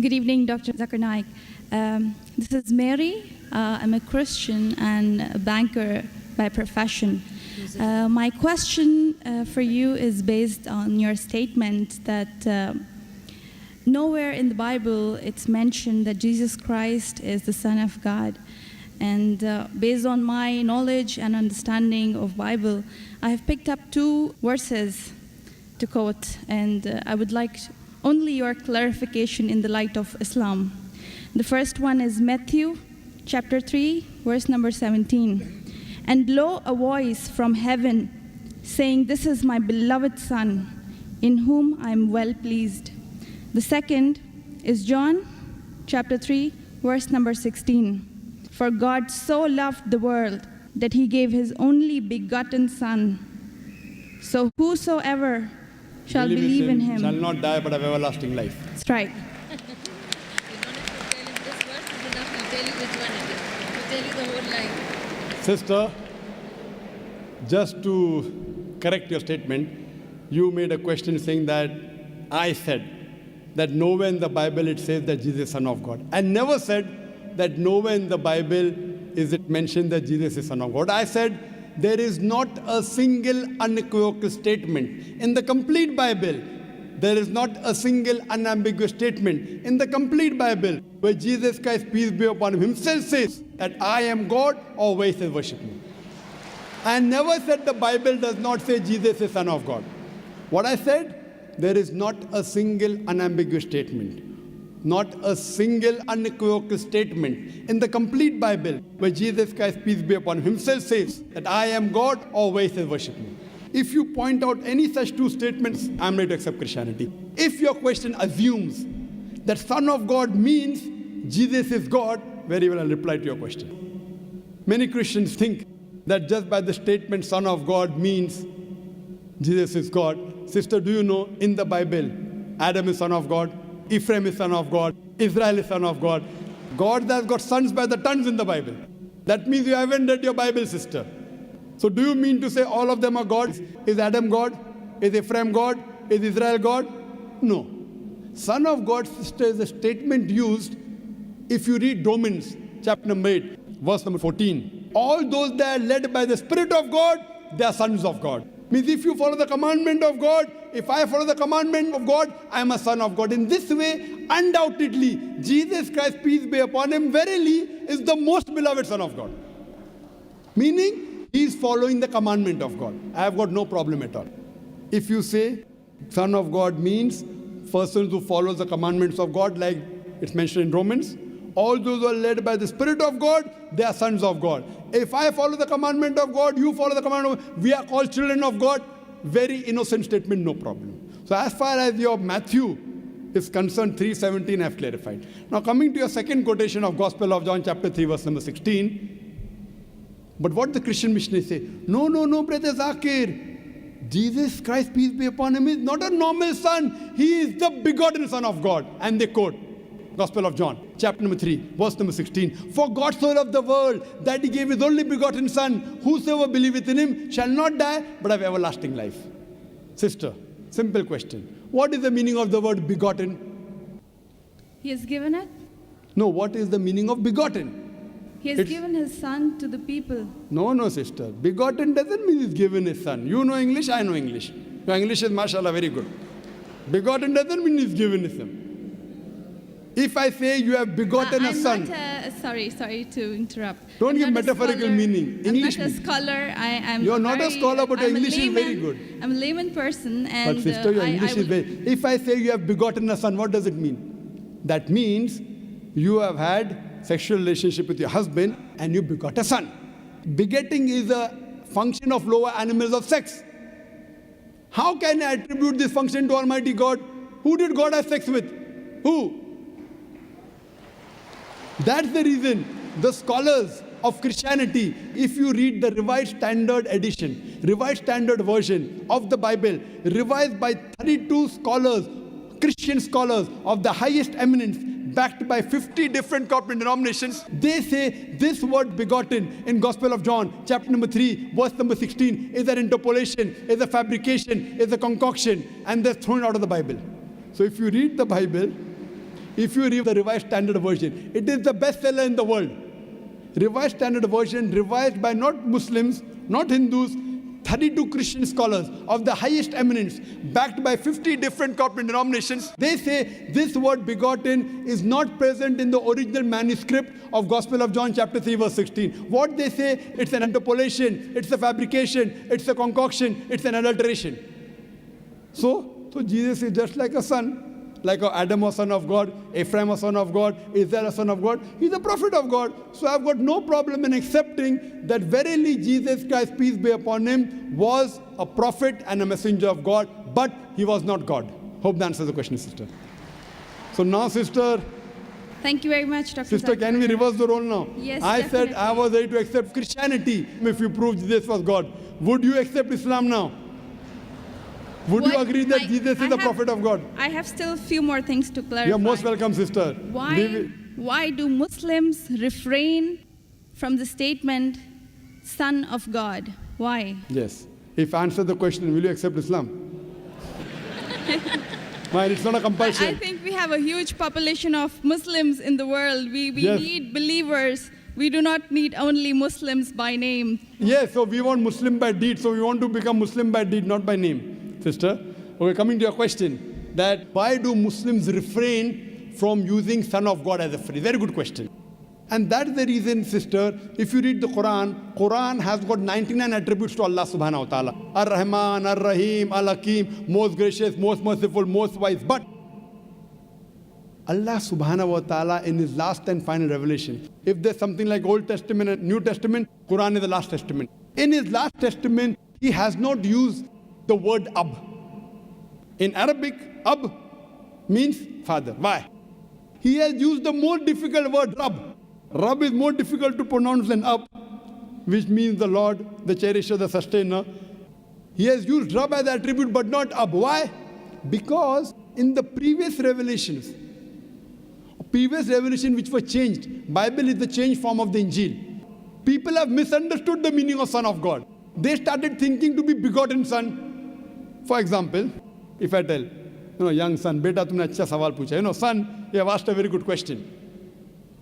Good evening, Dr. Zakir Naik. This is Mary. I'm a Christian and a banker by profession. My question for you is based on your statement that nowhere in the Bible it's mentioned that Jesus Christ is the Son of God. And based on my knowledge and understanding of Bible, I have picked up two verses to quote, and I would like only your clarification in the light of Islam. The first one is Matthew chapter 3, verse number 17. And lo, a voice from heaven saying, "This is my beloved Son, in whom I am well pleased." The second is John chapter 3, verse number 16. For God so loved the world that he gave his only begotten Son. So whosoever shall believe in him shall not die but have everlasting life. That's right. You don't have to tell him this verse is enough. He'll tell you which one it is. He'll tell you the whole line. Sister, just to correct your statement, you made a question saying that I said that nowhere in the Bible it says that Jesus is Son of God. I never said that nowhere in the Bible is it mentioned that Jesus is Son of God. I said there is not a single unequivocal statement in the complete Bible. There is not a single unambiguous statement in the complete Bible where Jesus Christ, peace be upon him, himself says that I am God, or where he says worship me. I never said the Bible does not say Jesus is Son of God. What I said, there is not a single unambiguous statement, not a single unequivocal statement in the complete Bible where Jesus Christ, peace be upon him, himself says that I am God, or where he says worship me. If you point out any such two statements, I'm ready to accept Christianity. If your question assumes that Son of God means Jesus is God, very well I'll reply to your question. Many Christians think that just by the statement Son of God means Jesus is God. Sister, do you know in the Bible, Adam is Son of God, Ephraim is Son of God, Israel is Son of God. God has got sons by the tons in the Bible. That means you haven't read your Bible, sister. So do you mean to say all of them are gods? Is Adam God? Is Ephraim God? Is Israel God? No. Son of God, sister, is a statement used if you read Romans chapter number 8, verse number 14. All those that are led by the Spirit of God, they are sons of God. Means if you follow the commandment of God, if I follow the commandment of God, I am a son of God. In this way, undoubtedly, Jesus Christ, peace be upon him, verily is the most beloved Son of God. Meaning, he is following the commandment of God. I have got no problem at all. If you say Son of God means persons who follow the commandments of God, like it's mentioned in Romans, all those who are led by the Spirit of God, they are sons of God. If I follow the commandment of God, you follow the commandment of God, we are called children of God. Very innocent statement, no problem. So as far as your Matthew is concerned, 3:17 I have clarified. Now coming to your second quotation of Gospel of John chapter 3 verse number 16. But what the Christian missionaries say, no, brother Zakir, Jesus Christ, peace be upon him, is not a normal son. He is the begotten Son of God. And they quote Gospel of John, chapter number 3, verse number 16. For God so loved the world that he gave his only begotten Son. Whosoever believeth in him shall not die, but have everlasting life. Sister, simple question. What is the meaning of the word begotten? He has given it. No, what is the meaning of begotten? He has given his Son to the people. No, sister. Begotten doesn't mean he's given his Son. You know English, I know English. Your English is, mashallah, very good. Begotten doesn't mean he's given his Son. If I say you have begotten a son. Sorry to interrupt. Don't give metaphorical meaning. English. I'm not a scholar. You're not a scholar, but your English is very good. I'm a layman person. And but sister, your English is very... If I say you have begotten a son, what does it mean? That means you have had sexual relationship with your husband and you begot a son. Begetting is a function of lower animals of sex. How can I attribute this function to Almighty God? Who did God have sex with? Who? That's the reason the scholars of Christianity, if you read the Revised Standard Edition, Revised Standard Version of the Bible, revised by 32 scholars, Christian scholars of the highest eminence, backed by 50 different corporate denominations, they say this word begotten in Gospel of John, chapter number 3, verse number 16, is an interpolation, is a fabrication, is a concoction, and they're thrown out of the Bible. So if you read the Bible, If you read the Revised Standard Version, it is the bestseller in the world. Revised Standard Version, revised by not Muslims, not Hindus, 32 Christian scholars of the highest eminence, backed by 50 different corporate denominations. They say this word begotten is not present in the original manuscript of Gospel of John chapter 3 verse 16. What they say, it's an interpolation, it's a fabrication, it's a concoction, it's an adulteration. So Jesus is just like a son. Like Adam was son of God, Ephraim was son of God, Israel was son of God. He's a prophet of God. So I've got no problem in accepting that verily Jesus Christ, peace be upon him, was a prophet and a messenger of God, but he was not God. Hope that answers the question, sister. So now, sister. Thank you very much, Dr. Sister, Zakir. can we reverse the role now? Yes, I definitely. said I was ready to accept Christianity if you proved Jesus was God. Would you accept Islam now? Would you agree that Jesus is the prophet of God? I have still a few more things to clarify. You're most welcome, sister. Why do Muslims refrain from the statement, Son of God? Why? Yes. If I answer the question, will you accept Islam? Mine, it's not a compulsion. I think we have a huge population of Muslims in the world. We Yes. need believers. We do not need only Muslims by name. Yes, so we want Muslim by deed. So we want to become Muslim by deed, not by name, sister. Okay, coming to your question, that why do Muslims refrain from using Son of God as a phrase? Very good question. And that's the reason, sister, if you read the Quran has got 99 attributes to Allah subhanahu wa ta'ala. Ar-Rahman, Ar-Rahim, Al-Hakim, most gracious, most merciful, most wise. But Allah subhanahu wa ta'ala in his last and final revelation, if there's something like Old Testament and New Testament, Quran is the last testament. In his last testament, he has not used the word Ab. In Arabic, Ab means father. Why? He has used the more difficult word Rab. Rab is more difficult to pronounce than Ab, which means the Lord, the cherisher, the sustainer. He has used Rab as attribute but not Ab. Why? Because in the previous revelation which were changed, Bible is the changed form of the Injil. People have misunderstood the meaning of Son of God. They started thinking to be begotten son. For example, if I tell, young son, beta tumne acha sawal pucha. Son, you have asked a very good question.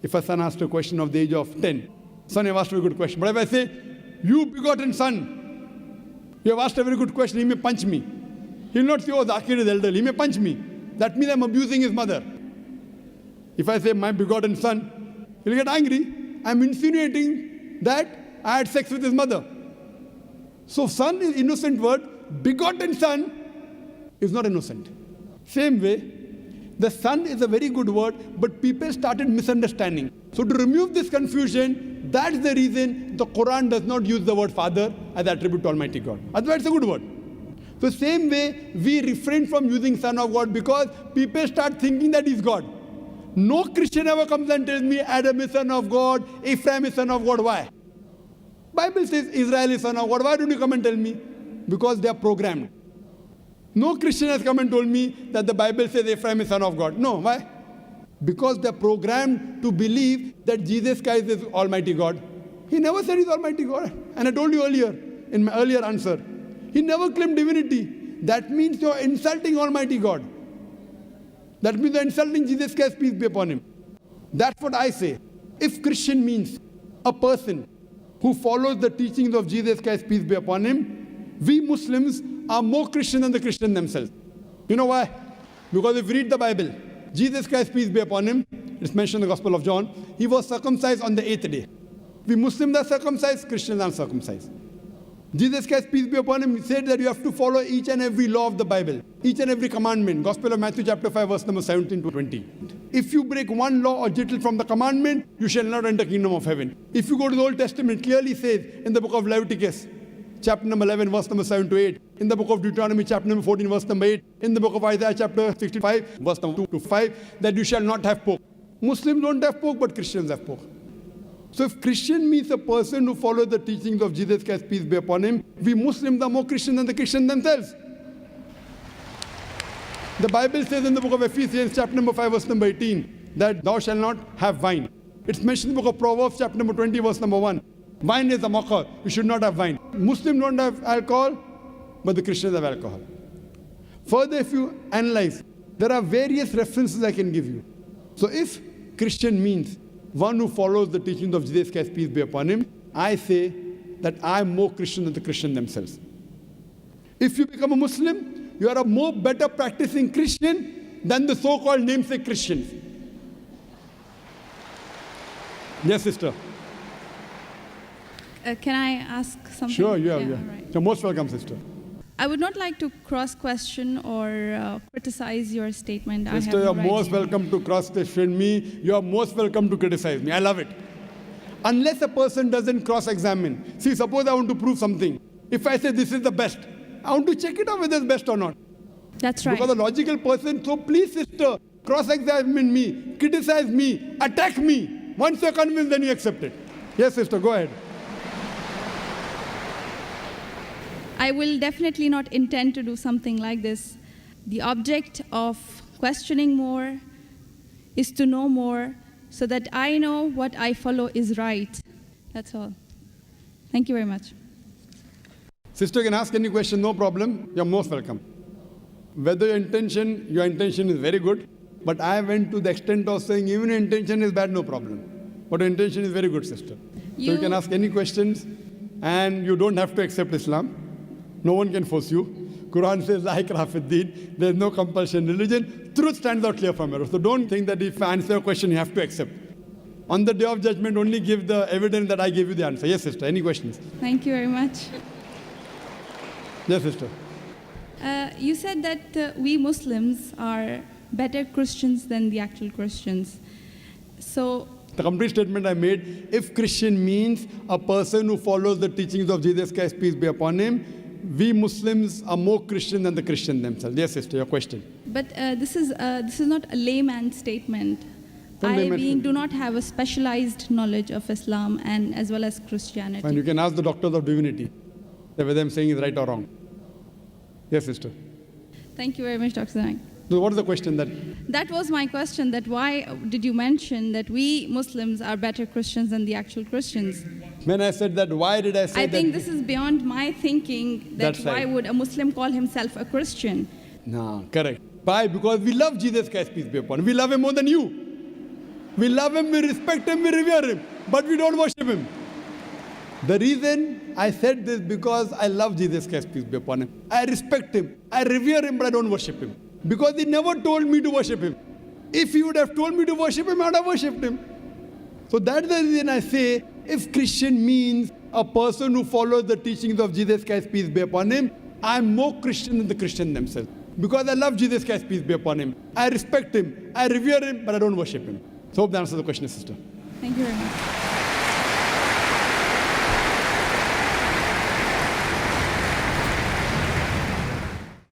If a son asks a question of the age of 10, son, you have asked a very good question. But if I say, you begotten son, you have asked a very good question, he may punch me. He will not say, oh, Zakir is elderly, he may punch me. That means I'm abusing his mother. If I say, my begotten son, he'll get angry. I'm insinuating that I had sex with his mother. So son is innocent word, begotten son is not innocent. Same way, the son is a very good word, but people started misunderstanding. So to remove this confusion, that's the reason the Quran does not use the word father as attribute to Almighty God. Otherwise, it's a good word. So same way, we refrain from using Son of God because people start thinking that he's God. No Christian ever comes and tells me Adam is son of God, Ephraim is son of God. Why? Bible says Israel is son of God. Why don't you come and tell me? Because they are programmed. No Christian has come and told me that the Bible says Ephraim is son of God. No, why? Because they are programmed to believe that Jesus Christ is Almighty God. He never said he's Almighty God. And I told you earlier, in my earlier answer, he never claimed divinity. That means you're insulting Almighty God. That means you're insulting Jesus Christ, peace be upon him. That's what I say. If Christian means a person who follows the teachings of Jesus Christ, peace be upon him, we Muslims are more Christian than the Christians themselves. You know why? Because if you read the Bible, Jesus Christ, peace be upon him, it's mentioned in the Gospel of John, he was circumcised on the 8th day. We Muslims are circumcised, Christians are circumcised. Jesus Christ, peace be upon him, said that you have to follow each and every law of the Bible, each and every commandment. Gospel of Matthew chapter 5 verse number 17 to 20. If you break one law or jittle from the commandment, you shall not enter the kingdom of heaven. If you go to the Old Testament, clearly says in the book of Leviticus, chapter number 11 verse number 7 to 8, in the book of Deuteronomy chapter number 14 verse number 8, in the book of Isaiah chapter 65 verse number 2 to 5, that you shall not have pork. Muslims don't have pork, but Christians have pork. So if Christian means a person who follows the teachings of Jesus Christ, peace be upon him, we Muslims are more Christian than the Christians themselves. The Bible says in the book of Ephesians chapter number 5 verse number 18 that thou shalt not have wine. It's mentioned in the book of Proverbs chapter number 20 verse number 1. Wine is a mocker. You should not have wine. Muslims don't have alcohol, but the Christians have alcohol. Further, if you analyze, there are various references I can give you. So if Christian means one who follows the teachings of Jesus Christ, peace be upon him, I say that I am more Christian than the Christian themselves. If you become a Muslim, you are a more better practicing Christian than the so-called namesake Christians. Yes, sister. Can I ask something? Sure, yeah. Right. You're most welcome, sister. I would not like to cross-question or criticize your statement. Sister, I have you're no right most to. welcome to cross-question me. You're most welcome to criticize me. I love it. Unless a person doesn't cross-examine. See, suppose I want to prove something. If I say this is the best, I want to check it out whether it's best or not. That's right. Because a logical person, so please, sister, cross-examine me, criticize me, attack me. Once you're convinced, then you accept it. Yes, sister, go ahead. I will definitely not intend to do something like this. The object of questioning more is to know more so that I know what I follow is right. That's all. Thank you very much. Sister can ask any question, no problem. You're most welcome. Whether your intention is very good, but I went to the extent of saying even your intention is bad, no problem. But your intention is very good, sister. So you can ask any questions and you don't have to accept Islam. No one can force you. Quran says, La ikraha fid din. There's no compulsion in religion. Truth stands out clear from error. So don't think that if I answer a question, you have to accept. On the day of judgment, only give the evidence that I gave you the answer. Yes, sister. Any questions? Thank you very much. Yes, sister. You said that we Muslims are better Christians than the actual Christians. So The complete statement I made, if Christian means a person who follows the teachings of Jesus Christ, peace be upon him, we Muslims are more Christian than the Christian themselves. Yes, sister, your question. But this is not a layman statement. Do not have a specialized knowledge of Islam and as well as Christianity. And you can ask the doctors of divinity whether I'm saying is right or wrong. Yes, sister. Thank you very much, Dr. Zanak. So what is the question that? That was my question, that why did you mention that we Muslims are better Christians than the actual Christians? When I said that, why did I say that? I think this is beyond my thinking, that That's why right. would a Muslim call himself a Christian? No, correct. Why? Because we love Jesus Christ, peace be upon him. We love him more than you. We love him, we respect him, we revere him, but we don't worship him. The reason I said this because I love Jesus Christ, peace be upon him. I respect him, I revere him, but I don't worship him. Because he never told me to worship him. If he would have told me to worship him, I would have worshipped him. So that's the reason I say, if Christian means a person who follows the teachings of Jesus Christ, peace be upon him, I'm more Christian than the Christian themselves. Because I love Jesus Christ, peace be upon him. I respect him, I revere him, but I don't worship him. So hope that answers the question, sister. Thank you very much.